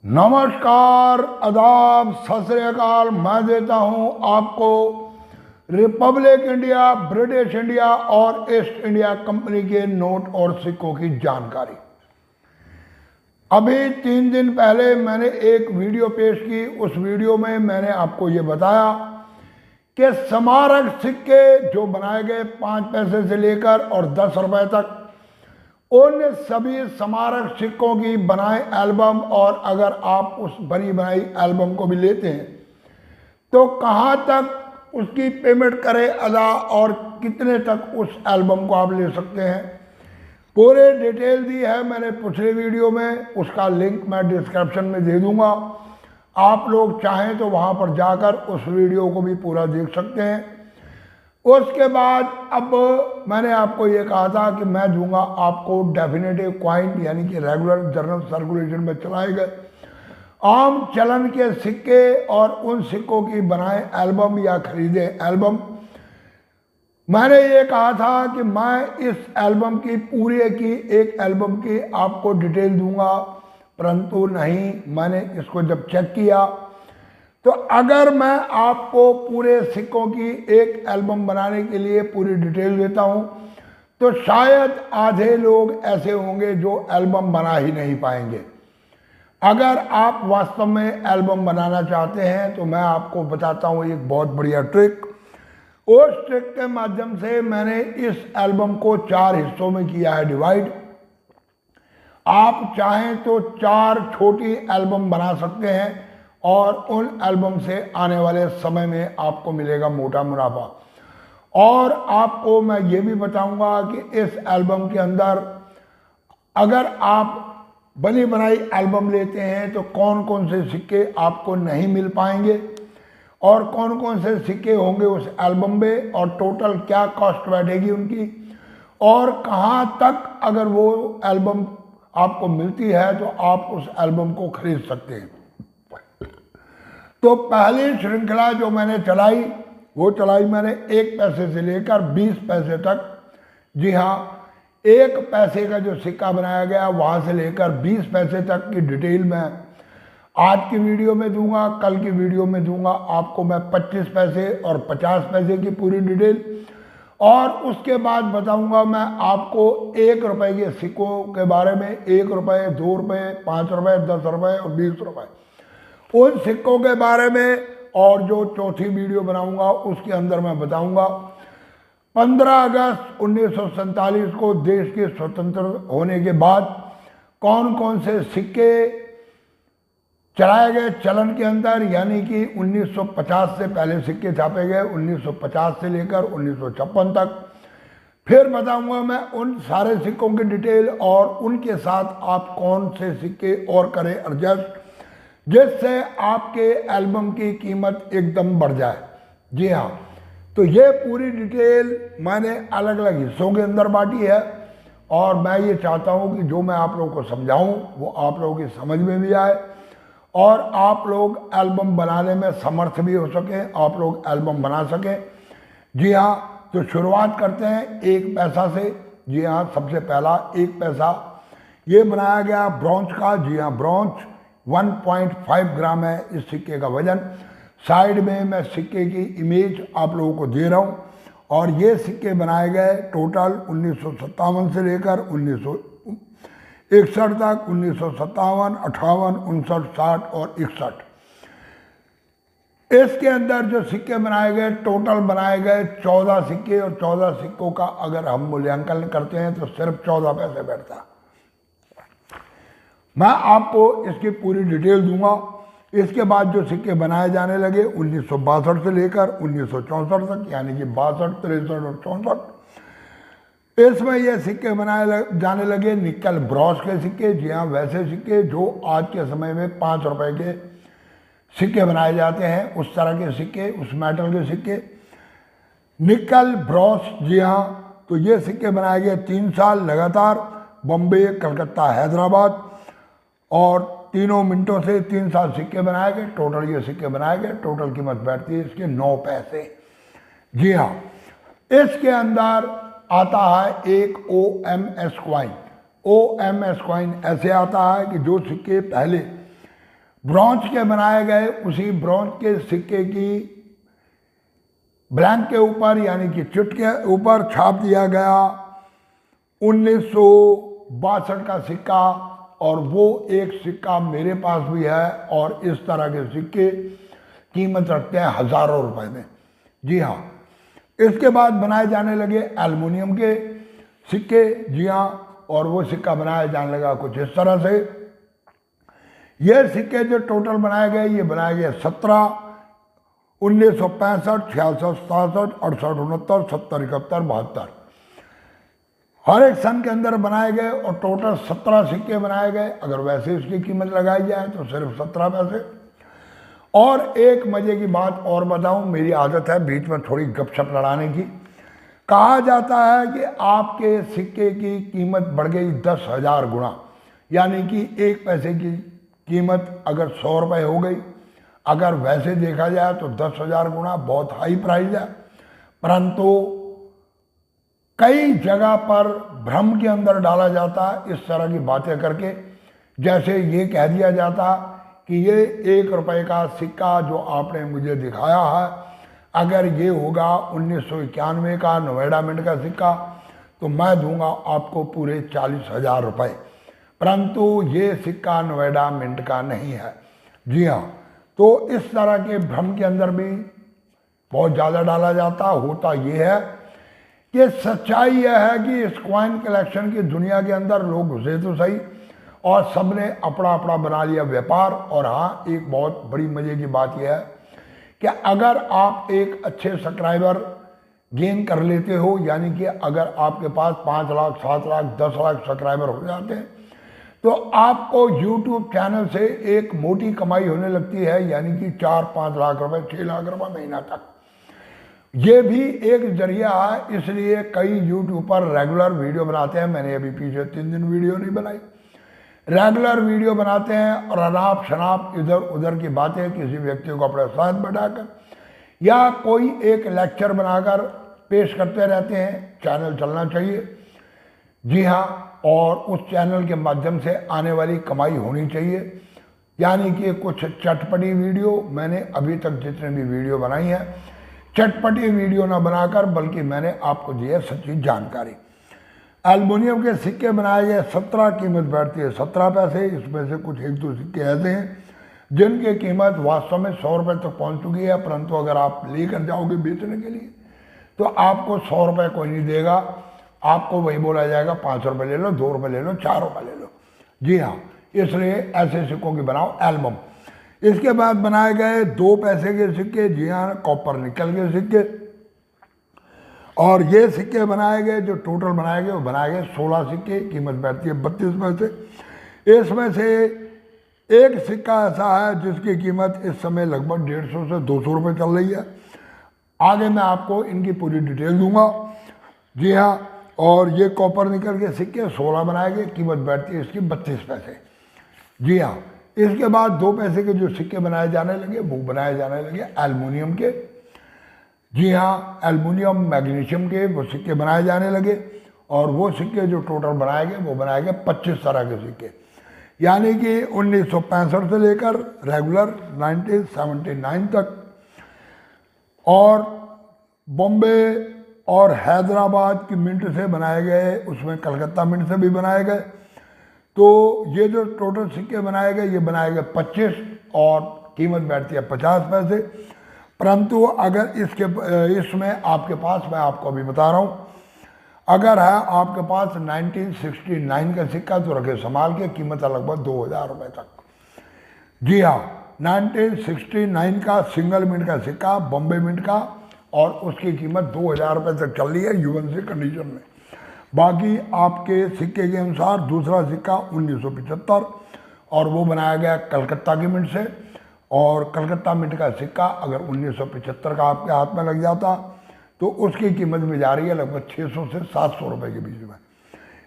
नमस्कार, आदाब, सत श्री अकाल। मैं देता हूं आपको रिपब्लिक इंडिया, ब्रिटिश इंडिया और ईस्ट इंडिया कंपनी के नोट और सिक्कों की जानकारी। अभी 3 दिन पहले मैंने एक वीडियो पेश की। उस वीडियो में मैंने आपको ये बताया कि स्मारक सिक्के जो बनाए गए 5 पैसे से लेकर और 10 रुपए तक, उन सभी स्मारक सिक्कों की बनाए एल्बम, और अगर आप उस बनी बनाई एल्बम को भी लेते हैं तो कहाँ तक उसकी पेमेंट करें अदा और कितने तक उस एल्बम को आप ले सकते हैं, पूरे डिटेल दी है मैंने पिछले वीडियो में। उसका लिंक मैं डिस्क्रिप्शन में दे दूंगा। आप लोग चाहें तो वहाँ पर जाकर उस वीडियो को भी पूरा देख सकते हैं। उसके बाद अब मैंने आपको ये कहा था कि मैं दूंगा आपको डेफिनेटिव क्वाइन, यानी कि रेगुलर जनरल सर्कुलेशन में चलाए गए आम चलन के सिक्के और उन सिक्कों की बनाए एल्बम या खरीदे एल्बम। मैंने ये कहा था कि मैं इस एल्बम की पूरे की एक एल्बम की आपको डिटेल दूंगा, परंतु नहीं, मैंने इसको जब चेक किया तो अगर मैं आपको पूरे सिक्कों की एक एल्बम बनाने के लिए पूरी डिटेल देता हूं तो शायद आधे लोग ऐसे होंगे जो एल्बम बना ही नहीं पाएंगे। अगर आप वास्तव में एल्बम बनाना चाहते हैं तो मैं आपको बताता हूं एक बहुत बढ़िया ट्रिक। उस ट्रिक के माध्यम से मैंने इस एल्बम को 4 हिस्सों में किया है डिवाइड। आप चाहें तो 4 छोटी एल्बम बना सकते हैं और उन एल्बम से आने वाले समय में आपको मिलेगा मोटा मुनाफा। और आपको मैं ये भी बताऊंगा कि इस एल्बम के अंदर अगर आप बनी बनाई एल्बम लेते हैं तो कौन कौन से सिक्के आपको नहीं मिल पाएंगे और कौन कौन से सिक्के होंगे उस एल्बम में, और टोटल क्या कॉस्ट बैठेगी उनकी, और कहाँ तक अगर वो एल्बम आपको मिलती है तो आप उस एल्बम को खरीद सकते हैं। तो पहली श्रृंखला जो मैंने चलाई वो चलाई मैंने 1 पैसे से लेकर 20 पैसे तक। जी हाँ, 1 पैसे का जो सिक्का बनाया गया वहाँ से लेकर 20 पैसे तक की डिटेल मैं आज की वीडियो में दूंगा। कल की वीडियो में दूंगा आपको मैं 25 पैसे और 50 पैसे की पूरी डिटेल, और उसके बाद बताऊंगा मैं आपको 1 रुपए के सिक्कों के बारे में। 1 रुपए, 2 रुपए, 5 रुपए, 10 रुपए और 20 रुपए, उन सिक्कों के बारे में। और जो चौथी वीडियो बनाऊंगा उसके अंदर मैं बताऊंगा 15 अगस्त 1947 को देश के स्वतंत्र होने के बाद कौन कौन से सिक्के चलाए गए चलन के अंदर, यानी कि 1950 से पहले सिक्के छापे गए 1950 से लेकर 1956 तक। फिर बताऊंगा मैं उन सारे सिक्कों की डिटेल और उनके साथ आप कौन से सिक्के और करें एडजस्ट जिससे आपके एल्बम की कीमत एकदम बढ़ जाए। जी हाँ, तो ये पूरी डिटेल मैंने अलग अलग हिस्सों के अंदर बांटी है, और मैं ये चाहता हूँ कि जो मैं आप लोगों को समझाऊँ वो आप लोगों की समझ में भी आए और आप लोग एल्बम बनाने में समर्थ भी हो सके, आप लोग एल्बम बना सकें। जी हाँ, तो शुरुआत करते हैं 1 पैसा से। जी हाँ, सबसे पहला 1 पैसा ये बनाया गया ब्रॉन्ज का। जी हाँ, ब्रॉन्ज 1.5 ग्राम है इस सिक्के का वजन। साइड में मैं सिक्के की इमेज आप लोगों को दे रहा हूँ। और ये सिक्के बनाए गए टोटल 1957 से लेकर 1961 तक, 1957, 58, 59, 60 और 61। इसके अंदर जो सिक्के बनाए गए टोटल बनाए गए 14 सिक्के, और 14 सिक्कों का अगर हम मूल्यांकन करते हैं तो सिर्फ 14 पैसे बैठता है। मैं आपको इसकी पूरी डिटेल दूंगा। इसके बाद जो सिक्के बनाए जाने लगे 1962 से लेकर 1964 तक, यानी कि 62, 63 और 64, इसमें ये सिक्के बनाए जाने लगे निकल ब्रॉस के सिक्के। जी हाँ, वैसे सिक्के जो आज के समय में 5 रुपए के सिक्के बनाए जाते हैं, उस तरह के सिक्के, उस मेटल के सिक्के निकल ब्रॉस। जी हाँ, तो ये सिक्के बनाए गए 3 साल लगातार, बम्बे, कलकत्ता, हैदराबाद, और तीनों मिनटों से 3 साल सिक्के बनाए गए। टोटल ये सिक्के बनाए गए, टोटल कीमत बैठती है इसके 9 पैसे। जी हाँ, इसके अंदर आता है एक OMS क्वाइन। OMS क्वाइन ऐसे आता है कि जो सिक्के पहले ब्रॉन्ज के बनाए गए उसी ब्रॉन्ज के सिक्के की ब्लैंक के ऊपर यानी कि चिट के ऊपर छाप दिया गया 1962 का सिक्का, और वो एक सिक्का मेरे पास भी है। और इस तरह के सिक्के कीमत रखते हैं हज़ारों रुपए में। जी हाँ, इसके बाद बनाए जाने लगे एल्युमिनियम के सिक्के। जी हाँ, और वो सिक्का बनाया जाने लगा कुछ इस तरह से। ये सिक्के जो टोटल बनाए गए, ये बनाए गए 17, 1965, 66, 67, 68, 69, 70, 71, 72 हर एक सन के अंदर बनाए गए, और टोटल 17 सिक्के बनाए गए। अगर वैसे इसकी कीमत लगाई जाए तो सिर्फ 17 पैसे। और एक मजे की बात और बताऊं, मेरी आदत है बीच में थोड़ी गपशप लड़ाने की। कहा जाता है कि आपके सिक्के की कीमत बढ़ गई 10,000 गुना, यानी कि एक पैसे की कीमत अगर 100 रुपये हो गई, अगर वैसे देखा जाए तो 10,000 गुना बहुत हाई प्राइस है। परंतु कई जगह पर भ्रम के अंदर डाला जाता है इस तरह की बातें करके, जैसे ये कह दिया जाता कि ये 1 रुपये का सिक्का जो आपने मुझे दिखाया है, अगर ये होगा 1991 का नोएडा मिंट का सिक्का तो मैं दूंगा आपको पूरे 40,000 रुपये। परंतु ये सिक्का नोएडा मिंट का नहीं है। जी हाँ, तो इस तरह के भ्रम के अंदर भी बहुत ज़्यादा डाला जाता। होता ये है कि सच्चाई यह है कि इस कॉइन कलेक्शन की दुनिया के अंदर लोग घुसे तो सही, और सबने अपना अपना बना लिया व्यापार। और हाँ, एक बहुत बड़ी मजे की बात यह है कि अगर आप एक अच्छे सब्सक्राइबर गेन कर लेते हो, यानी कि अगर आपके पास 5 लाख, 7 लाख, 10 लाख सब्सक्राइबर हो जाते हैं, तो आपको YouTube चैनल से एक मोटी कमाई होने लगती है, यानी कि 4-5 लाख रुपए, 6 लाख रुपए महीना तक। ये भी एक जरिया है, इसलिए कई यूट्यूब पर रेगुलर वीडियो बनाते हैं। मैंने अभी पीछे 3 दिन वीडियो नहीं बनाई, रेगुलर वीडियो बनाते हैं और अनाप शनाप इधर उधर की बातें किसी व्यक्ति को अपने साथ बैठाकर या कोई एक लेक्चर बनाकर पेश करते रहते हैं। चैनल चलना चाहिए। जी हाँ, और उस चैनल के माध्यम से आने वाली कमाई होनी चाहिए, यानी कि कुछ चटपटी वीडियो। मैंने अभी तक जितने भी वीडियो बनाई है, चटपटी वीडियो ना बनाकर, बल्कि मैंने आपको दी है सच्ची जानकारी। एल्युमिनियम के सिक्के बनाए गए 17, कीमत बैठती है 17 पैसे। इसमें से कुछ 1-2 सिक्के ऐसे हैं जिनकी कीमत वास्तव में 100 रुपये तक पहुंच चुकी है, परंतु अगर आप लेकर जाओगे बेचने के लिए तो आपको 100 रुपये कोई नहीं देगा। आपको वही बोला जाएगा 5 रुपये ले लो, 2 रुपये ले लो, 4 रुपये ले लो। जी हाँ, इसलिए ऐसे सिक्कों की बनाओ एल्बम। इसके बाद बनाए गए 2 पैसे के सिक्के। जी हाँ, कॉपर निकल के सिक्के। और ये सिक्के बनाए गए, जो टोटल बनाए गए वो बनाए गए 16 सिक्के। कीमत बैठती है 32 पैसे। इसमें से एक सिक्का ऐसा है जिसकी कीमत इस समय लगभग 150 से 200 रुपये चल रही है। आगे मैं आपको इनकी पूरी डिटेल दूंगा। जी हाँ, और ये कॉपर निकल के सिक्के 16 बनाए गए, कीमत बैठती है इसकी 32 पैसे। जी हाँ, इसके बाद 2 पैसे के जो सिक्के बनाए जाने लगे वो बनाए जाने लगे एल्युमिनियम के। जी हाँ, एल्युमिनियम मैग्नीशियम के वो सिक्के बनाए जाने लगे। और वो सिक्के जो टोटल बनाए गए वो बनाए गए 25 तरह के सिक्के, यानी कि 1965 से लेकर रेगुलर 1979 तक। और बॉम्बे और हैदराबाद की मिंट से बनाए गए, उसमें कलकत्ता मिंट से भी बनाए गए। तो ये जो टोटल सिक्के बनाए गए, ये बनाए गए 25 और कीमत बैठती है 50 पैसे। परंतु अगर इसमें आपके पास, मैं आपको अभी बता रहा हूँ, अगर है आपके पास 1969 का सिक्का तो रखे संभाल के, कीमत है लगभग 2,000 रुपये तक। जी हाँ, 1969 का सिंगल मिंट का सिक्का बॉम्बे मिंट का, और उसकी कीमत 2,000 रुपये तक चल रही है यूएनसी कंडीशन में। बाकी आपके सिक्के के अनुसार दूसरा सिक्का 1975 और वो बनाया गया कलकत्ता की मिंट से। और कलकत्ता मिंट का सिक्का अगर 1975 का आपके हाथ में लग जाता तो उसकी कीमत में जा रही है लगभग 600 से 700 रुपये के बीच में।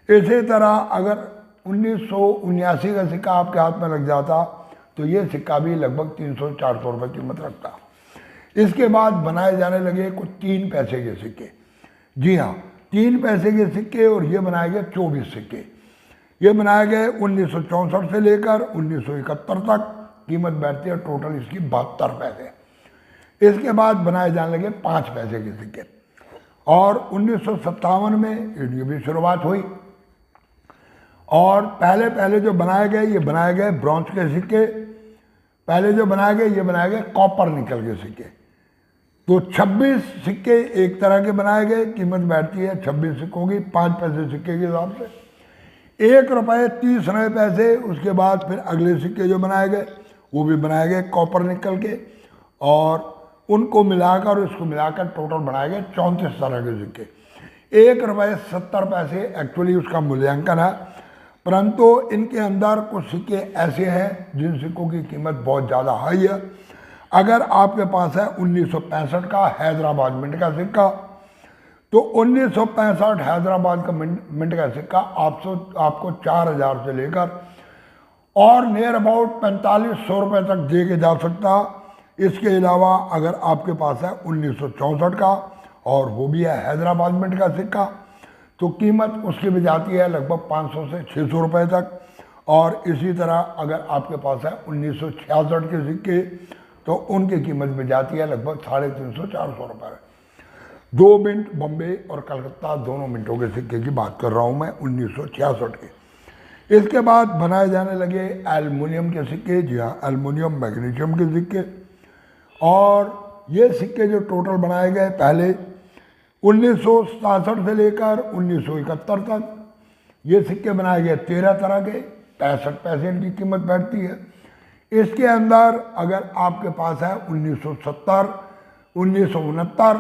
इसी तरह अगर 1979 का सिक्का आपके हाथ में लग जाता तो ये सिक्का भी लगभग 300-400 रुपये कीमत रखता। इसके बाद बनाए जाने लगे कुछ 3 पैसे के सिक्के। जी हाँ, 3 पैसे के सिक्के, और ये बनाए गए 24 सिक्के। ये बनाए गए 1964 से लेकर 1971 तक। कीमत बैठती है टोटल इसकी 72 पैसे। इसके बाद बनाए जाने लगे 5 पैसे के सिक्के और 1957 में इनकी भी शुरुआत हुई। और पहले जो बनाए गए ये बनाए गए ब्रॉन्ज के सिक्के, पहले जो बनाए गए ये बनाए गए कॉपर निकल के सिक्के। तो 26 सिक्के एक तरह के बनाए गए, कीमत बैठती है 26 सिक्कों की 5 पैसे सिक्के के हिसाब से। 1 रुपये 30 नए पैसे। उसके बाद फिर अगले सिक्के जो बनाए गए वो भी बनाए गए कॉपर निकल के और उनको मिलाकर इसको मिलाकर टोटल बनाए गए 34 तरह के सिक्के। 1 रुपये 70 पैसे एक्चुअली उसका मूल्यांकन है, परंतु इनके अंदर कुछ सिक्के ऐसे हैं जिन सिक्कों की कीमत बहुत ज़्यादा हाई है। अगर आपके पास है 1965 का हैदराबाद मिंट का सिक्का, तो 1965 हैदराबाद का मिंट का सिक्का आपको 4000 से लेकर और नियर अबाउट 4500 रुपये तक दे के जा सकता। इसके अलावा अगर आपके पास है 1964 का और वो भी है हैदराबाद मिंट का सिक्का, तो कीमत उसकी भी जाती है लगभग 500 से 600 रुपये तक। और इसी तरह अगर आपके पास है 1966 के सिक्के, तो उनकी कीमत भी जाती है लगभग 350-400 रुपये। 2 मिंट बम्बे और कलकत्ता दोनों मिंटों के सिक्के की बात कर रहा हूँ मैं 1966 के। इसके बाद बनाए जाने लगे एल्युमिनियम के सिक्के, जी हाँ एल्युमिनियम मैग्नीशियम के सिक्के। और ये सिक्के जो टोटल बनाए गए पहले 1967 से लेकर 1971 तक ये सिक्के बनाए गए 13 तरह के, 65 पैसे इनकी कीमत बैठती है। इसके अंदर अगर आपके पास है 1970, 1969,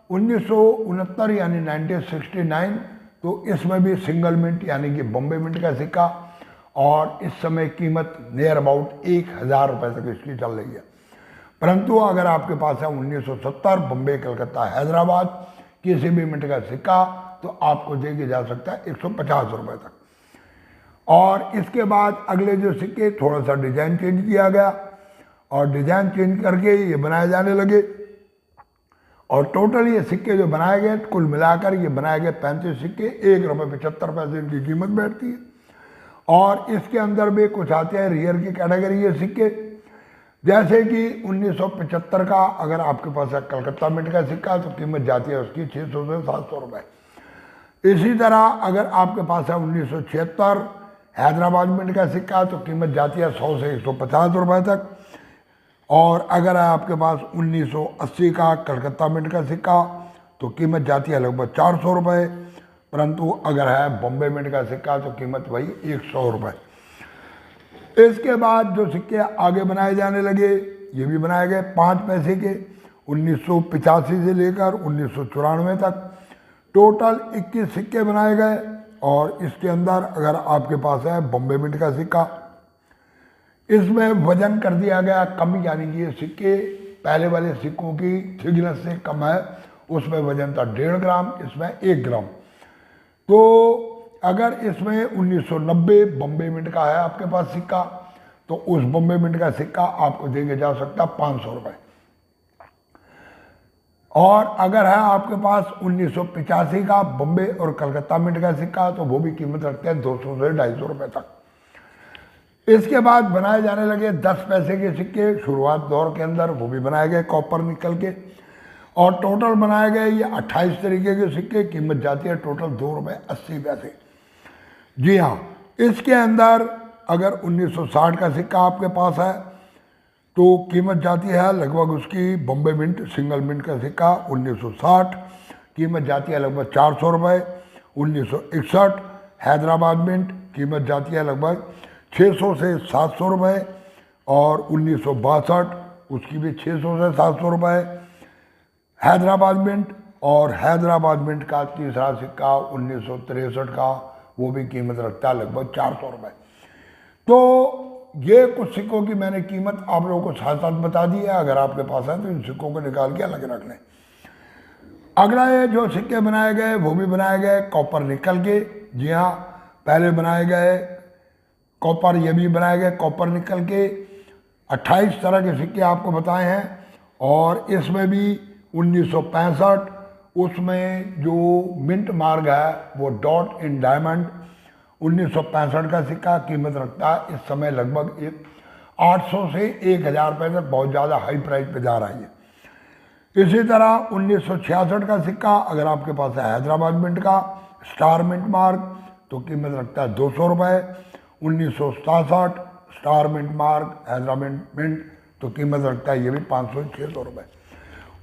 1969 यानी 1969, तो इसमें भी सिंगल मिंट यानी कि बॉम्बे मिंट का सिक्का और इस समय कीमत नियर अबाउट 1000 रुपये तक इसकी चल रही है। परंतु अगर आपके पास है 1970 बॉम्बे कलकत्ता हैदराबाद किसी भी मिंट का सिक्का, तो आपको दे के जा सकता है 150 रुपये तक। और इसके बाद अगले जो सिक्के थोड़ा सा डिजाइन चेंज किया गया और डिजाइन चेंज करके ये बनाए जाने लगे और टोटल ये सिक्के जो बनाए गए कुल मिलाकर ये बनाए गए 35 सिक्के, 1 रुपये 75 पैसे इनकी कीमत बैठती है। और इसके अंदर भी कुछ आते हैं रियर की कैटेगरी ये सिक्के, जैसे कि 1975 का अगर आपके पास है कलकत्ता मिंट का सिक्का, तो कीमत जाती है उसकी 600 से 700 रुपये। इसी तरह अगर आपके पास है 1976 हैदराबाद मिंट का सिक्का, तो कीमत जाती है 100 से 150 रुपये तक। और अगर है आपके पास 1980 का कलकत्ता मिंट का सिक्का, तो कीमत जाती है लगभग 400 रुपये। परंतु अगर है बॉम्बे मिंट का सिक्का, तो कीमत वही 100 रुपये। इसके बाद जो सिक्के आगे बनाए जाने लगे ये भी बनाए गए 5 पैसे के 1985 से लेकर 1994 तक टोटल 21 सिक्के बनाए गए। और इसके अंदर अगर आपके पास है बॉम्बे मिंट का सिक्का, इसमें वजन कर दिया गया कम, यानी कि ये सिक्के पहले वाले सिक्कों की थिकनेस से कम है, उसमें वजन था 1.5 ग्राम, इसमें 1 ग्राम। तो अगर इसमें 1990 बॉम्बे मिंट का है आपके पास सिक्का, तो उस बॉम्बे मिंट का सिक्का आपको देके जा सकता 500 रुपये। और अगर है आपके पास 1985 का बॉम्बे और कलकत्ता मिंट का सिक्का, तो वो भी कीमत रखते हैं 200 से 250 रुपये तक। इसके बाद बनाए जाने लगे 10 पैसे के सिक्के शुरुआत दौर के अंदर, वो भी बनाए गए कॉपर निकल के और टोटल बनाए गए ये 28 तरीके के सिक्के, कीमत जाती है टोटल 2 रुपये 80 पैसे। जी हाँ, इसके अंदर अगर 1960 का सिक्का आपके पास है तो कीमत जाती है लगभग उसकी बॉम्बे मिंट सिंगल मिंट का सिक्का 1960 कीमत जाती है लगभग 400 रुपये। 1961 हैदराबाद मिंट कीमत जाती है लगभग 600 से 700 रुपये। और 1962 उसकी भी 600 से 700 रुपये हैदराबाद मिंट। और हैदराबाद मिंट का तीसरा सिक्का 1963 का, वो भी कीमत रखता है लगभग 400 रुपये। तो ये कुछ सिक्कों की मैंने कीमत आप लोगों को साथ साथ बता दी है। अगर आपके पास है तो इन सिक्कों को निकाल के अलग रख लें। अगला ये जो सिक्के बनाए गए वो भी बनाए गए कॉपर निकल के। जी हाँ, पहले बनाए गए कॉपर, ये भी बनाए गए कॉपर निकल के। 28 तरह के सिक्के आपको बताए हैं। और इसमें भी 1965 उसमें जो मिंट मार्क है वो डॉट इन डायमंड 1965 का सिक्का कीमत रखता है इस समय लगभग 800 से 1000 रुपये तक बहुत ज़्यादा हाई प्राइस पे जा रहा है ये। इसी तरह 1966 का सिक्का अगर आपके पास है हैदराबाद मिंट का स्टार मिंट मार्क तो कीमत रखता है 200 रुपये। 1967 star mint mark Hyderabad mint तो कीमत रखता है ये भी 500-600 रुपये।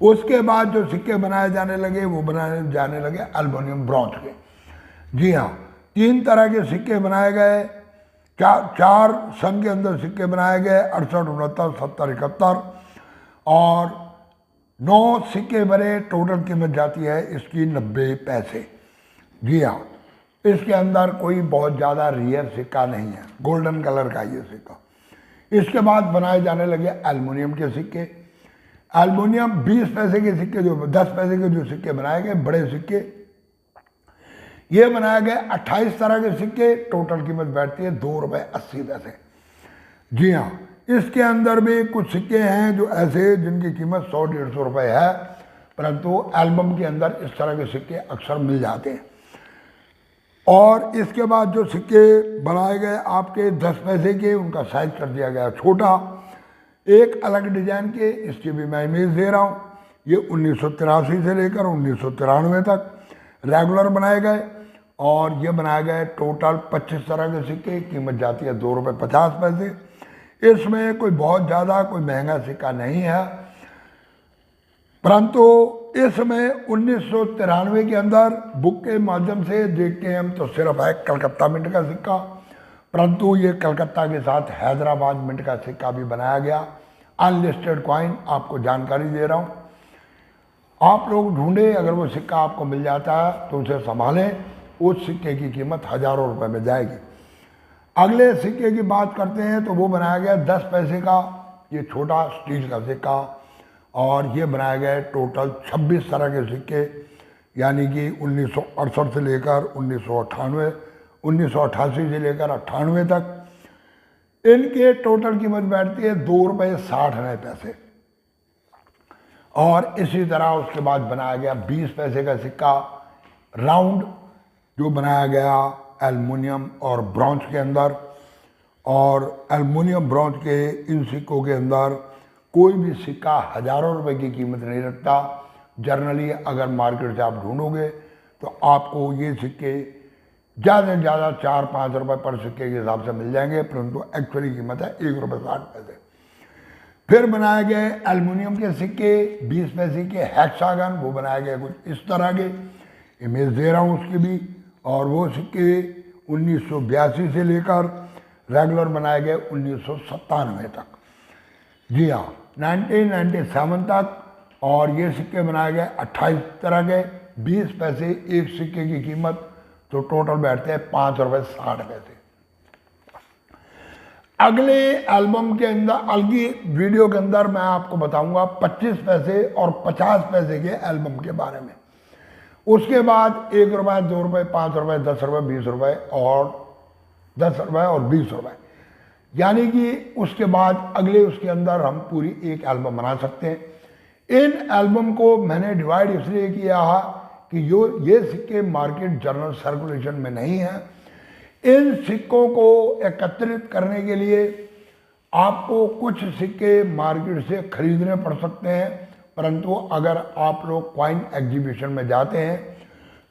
उसके बाद जो सिक्के बनाए जाने लगे वो बनाए जाने लगे एल्युमिनियम ब्रॉन्ज के। जी हाँ, 3 तरह के सिक्के बनाए गए, चार सन के अंदर सिक्के बनाए गए 68, 69, 70, 71 और 9 सिक्के बने। टोटल कीमत जाती है इसकी 90 पैसे। जी हाँ, इसके अंदर कोई बहुत ज़्यादा रियर सिक्का नहीं है, गोल्डन कलर का ये सिक्का। इसके बाद बनाए जाने लगे एल्युमिनियम के सिक्के। एल्युमिनियम 20 पैसे के सिक्के, जो 10 पैसे के जो सिक्के बनाए गए बड़े सिक्के, ये बनाए गए 28 तरह के सिक्के। टोटल कीमत बैठती है 2 रुपये 80 पैसे। जी हाँ, इसके अंदर भी कुछ सिक्के हैं जो ऐसे जिनकी कीमत 100-150 रुपये है, परंतु एल्बम के अंदर इस तरह के सिक्के अक्सर मिल जाते हैं। और इसके बाद जो सिक्के बनाए गए आपके 10 पैसे के, उनका साइज कर दिया गया छोटा, एक अलग डिजाइन के। इसकी भी मैं इमेज दे रहा हूँ। ये 1983 से लेकर 1993 तक रेगुलर बनाए गए और ये बनाए गए टोटल 25 तरह के सिक्के। कीमत जाती है 2 रुपये 50 पैसे। इसमें कोई बहुत ज़्यादा कोई महंगा सिक्का नहीं है, परंतु इसमें 1993 के अंदर बुक के माध्यम से देखते हैं हम तो सिर्फ है कलकत्ता मिंट का सिक्का, परंतु ये कलकत्ता के साथ हैदराबाद मिंट का सिक्का भी बनाया गया। अनलिस्टेड कॉइन आपको जानकारी दे रहा हूँ, आप लोग ढूंढे, अगर वो सिक्का आपको मिल जाता है तो उसे संभालें। उस सिक्के की कीमत हज़ारों रुपए में जाएगी। अगले सिक्के की बात करते हैं तो वो बनाया गया 10 पैसे का, ये छोटा स्टील का सिक्का, और ये बनाए गए टोटल 26 तरह के सिक्के, यानी कि 1968 से लेकर 1988 से लेकर 98 तक। इनके टोटल कीमत बैठती है 2 रुपये 60 पैसे। और इसी तरह उसके बाद बनाया गया 20 पैसे का सिक्का राउंड, जो बनाया गया एल्युमिनियम और ब्रॉन्ज के अंदर। और एल्युमिनियम ब्रॉन्ज के इन सिक्कों के अंदर कोई भी सिक्का हज़ारों रुपए की कीमत नहीं रखता। जनरली अगर मार्केट से आप ढूंढोगे तो आपको ये सिक्के ज़्यादा से ज़्यादा 4-5 रुपये पर सिक्के के हिसाब से मिल जाएंगे, परंतु एक्चुअली कीमत है 1 रुपये 60 पैसे। फिर बनाए गए एल्युमिनियम के सिक्के 20 पैसे के हेक्सागन, वो बनाए गए कुछ इस तरह के, इमेज दे रहा हूँ उसकी भी। और वो सिक्के 1982 से लेकर रेगुलर बनाए गए 1997 तक। जी हाँ, 1997 तक। और ये सिक्के बनाए गए 28 तरह के, 20 पैसे एक सिक्के की कीमत, तो टोटल बैठते हैं 5 रुपये 60 पैसे। अगले एल्बम के अंदर, अगली वीडियो के अंदर मैं आपको बताऊंगा 25 पैसे और 50 पैसे के एल्बम के बारे में। उसके बाद 1 रुपये, 2 रुपये, 5 रुपये, 10 रुपये, 20 रुपये और 10 रुपये और 20 रुपये, यानी कि उसके बाद अगले उसके अंदर हम पूरी एक एल्बम बना सकते हैं। इन एल्बम को मैंने डिवाइड इसलिए किया है कि ये सिक्के मार्केट जनरल सर्कुलेशन में नहीं है। इन सिक्कों को एकत्रित करने के लिए आपको कुछ सिक्के मार्केट से खरीदने पड़ सकते हैं, परंतु अगर आप लोग कॉइन एग्जीबिशन में जाते हैं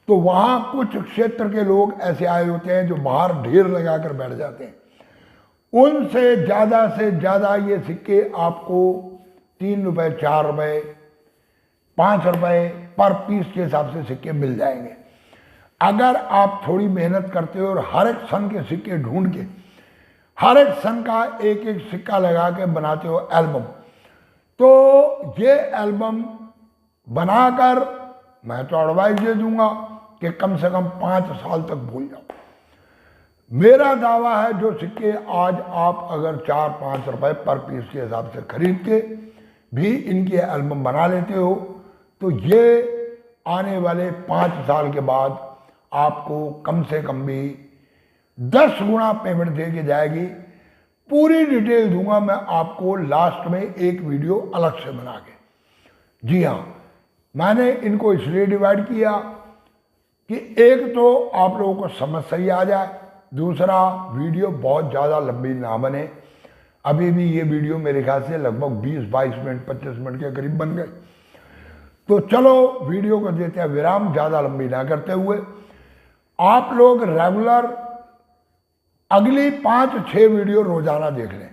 तो वहाँ कुछ क्षेत्र के लोग ऐसे आए होते हैं जो बाहर ढेर लगाकर बैठ जाते हैं। उनसे से ज़्यादा ये सिक्के आपको 3 रुपये, 4 रुपये, 5 रुपये पर पीस के हिसाब से सिक्के मिल जाएंगे। अगर आप थोड़ी मेहनत करते हो और हर एक सन के सिक्के ढूंढ के हर एक सन का एक एक सिक्का लगा के बनाते हो एल्बम, तो ये एल्बम बनाकर मैं तो एडवाइस दे दूंगा कि कम से कम 5 साल तक भूल जाओ। मेरा दावा है जो सिक्के आज आप अगर 4-5 रुपये पर पीस के हिसाब से खरीद के भी इनकी एल्बम बना लेते हो तो ये आने वाले 5 साल के बाद आपको कम से कम भी 10 गुना पेमेंट दे के जाएगी। पूरी डिटेल दूंगा मैं आपको लास्ट में एक वीडियो अलग से बना के। जी हाँ, मैंने इनको इसलिए डिवाइड किया कि एक तो आप लोगों को समझ सही आ जाए, दूसरा वीडियो बहुत ज़्यादा लंबी ना बने। अभी भी ये वीडियो मेरे ख्याल से लगभग 20-22 मिनट 25 मिनट के करीब बन गए। तो चलो वीडियो को देते हैं विराम, ज़्यादा लंबी ना करते हुए। आप लोग रेगुलर अगली 5-6 वीडियो रोजाना देख लें,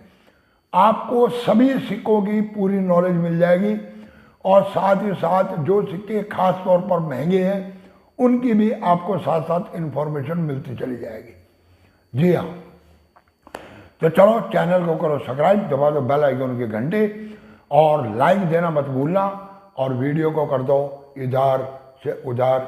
आपको सभी सिक्कों की पूरी नॉलेज मिल जाएगी और साथ ही साथ जो सिक्के खास तौर पर महंगे हैं उनकी भी आपको साथ साथ इंफॉर्मेशन मिलती चली जाएगी। जी हाँ, तो चलो चैनल को करो सब्सक्राइब, दबा दो बेल आइकन के घंटे और लाइक देना मत भूलना और वीडियो को कर दो इधर से उधर।